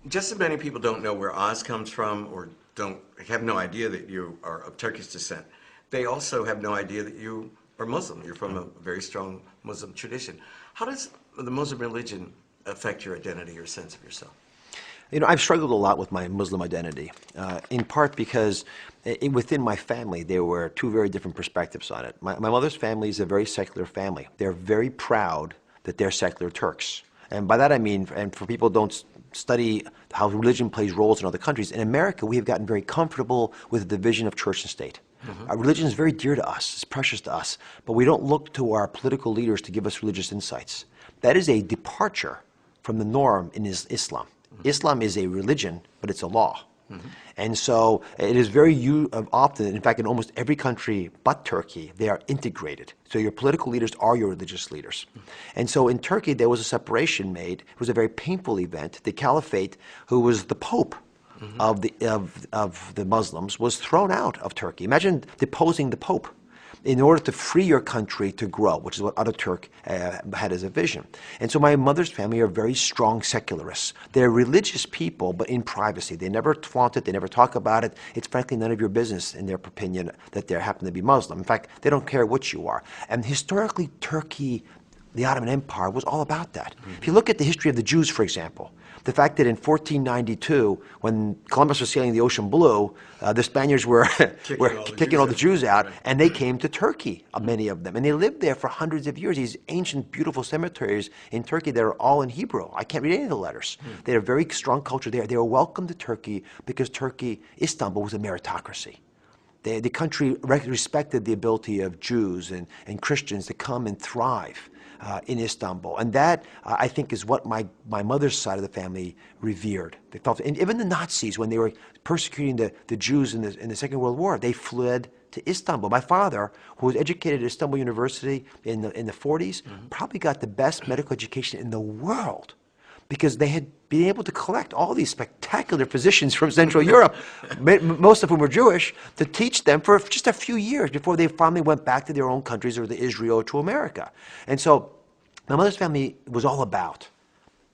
Just as many people don't know where Oz comes from or don't have no idea that you are of Turkish descent, they also have no idea that you are Muslim. You're from a very strong Muslim tradition. How does the Muslim religion affect your identity or sense of yourself? I've struggled a lot with my Muslim identity, in part because within my family there were two very different perspectives on it. My mother's family is a very secular family. They're very proud that they're secular Turks. And by that I mean, and for people who don't study how religion plays roles in other countries, in America we have gotten very comfortable with the division of church and state. Our religion is very dear to us, it's precious to us, but we don't look to our political leaders to give us religious insights. That is a departure from the norm in Islam. Islam is a religion, but it's a law. And so it is very often, in fact, in almost every country but Turkey, they are integrated. So your political leaders are your religious leaders. And so in Turkey, there was a separation made. It was a very painful event. The caliphate, who was the pope of the Muslims, was thrown out of Turkey. Imagine deposing the pope in order to free your country to grow, which is what Ataturk had as a vision. And so my mother's family are very strong secularists. They're religious people, but in privacy. They never flaunt it, they never talk about it. It's frankly none of your business, in their opinion, that they happen to be Muslim. In fact, they don't care what you are. And historically, Turkey, the Ottoman Empire, was all about that. If you look at the history of the Jews, for example, the fact that in 1492, when Columbus was sailing the ocean blue, the Spaniards were kicking all the Jews out, and they came to Turkey, many of them. And they lived there for hundreds of years, these ancient, beautiful cemeteries in Turkey that are all in Hebrew. I can't read any of the letters. They had a very strong culture there. They were welcomed to Turkey because Turkey, Istanbul, was a meritocracy. The country respected the ability of Jews and Christians to come and thrive in Istanbul. And that, I think, is what my mother's side of the family revered. They felt, and even the Nazis, when they were persecuting the Jews in the Second World War, they fled to Istanbul. My father, who was educated at Istanbul University in the 40s, probably got the best medical education in the world, because they had been able to collect all these spectacular physicians from Central Europe, most of whom were Jewish, to teach them for just a few years before they finally went back to their own countries or to Israel or to America. And so my mother's family was all about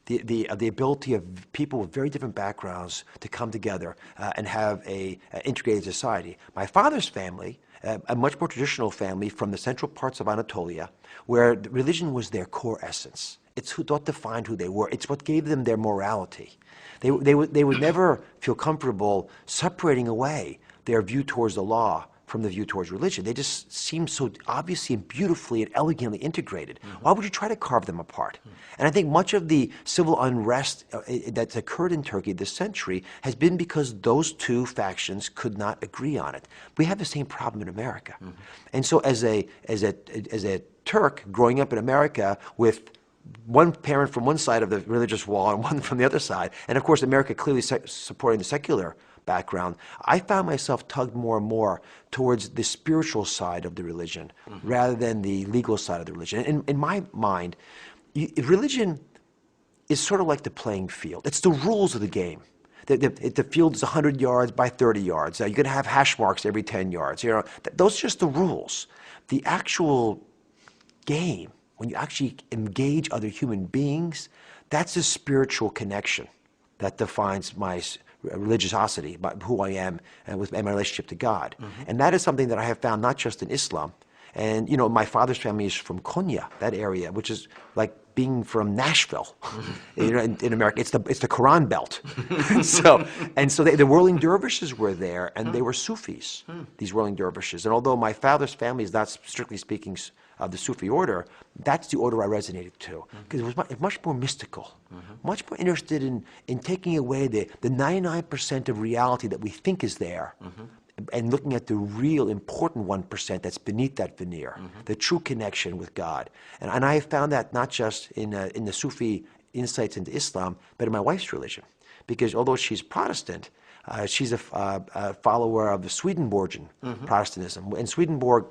the ability of people with very different backgrounds to come together and have an integrated society. My father's family, a much more traditional family from the central parts of Anatolia, where religion was their core essence. It's what defined who they were. It's what gave them their morality. They would never feel comfortable separating away their view towards the law from the view towards religion. They just seem so obviously and beautifully and elegantly integrated. Why would you try to carve them apart? And I think much of the civil unrest that's occurred in Turkey this century has been because those two factions could not agree on it. We have the same problem in America. And so as a Turk growing up in America with one parent from one side of the religious wall and one from the other side, and of course America clearly supporting the secular background, I found myself tugged more and more towards the spiritual side of the religion rather than the legal side of the religion. In my mind, religion is sort of like the playing field. It's the rules of the game. The field is 100 yards by 30 yards. You're going to have hash marks every 10 yards. Those are just the rules. The actual game, when you actually engage other human beings, that's a spiritual connection that defines my religiosity, who I am, and my relationship to God. And that is something that I have found not just in Islam. And my father's family is from Konya, that area, which is like being from Nashville, in America. It's the Quran Belt. so the whirling dervishes were there, and they were Sufis, these whirling dervishes. And although my father's family is not strictly speaking of the Sufi order, that's the order I resonated to, because it was much more mystical, much more interested in taking away the 99% of reality that we think is there, and looking at the real important 1% that's beneath that veneer, the true connection with God. And I have found that not just in the Sufi insights into Islam, but in my wife's religion. Because although she's Protestant, she's a follower of the Swedenborgian Protestantism. And Swedenborg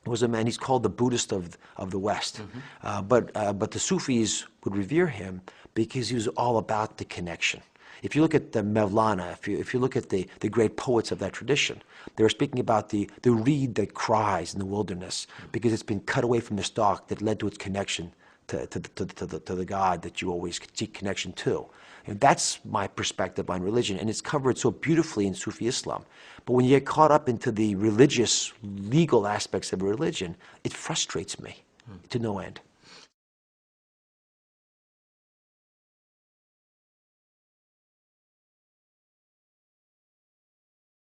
was a man, he's called the Buddhist of the West. But the Sufis would revere him because he was all about the connection. If you look at the Mevlana, if you look at the great poets of that tradition, they were speaking about the reed that cries in the wilderness because it's been cut away from the stalk that led to its connection to the God that you always seek connection to. And that's my perspective on religion, and it's covered so beautifully in Sufi Islam. But when you get caught up into the religious, legal aspects of religion, it frustrates me to no end.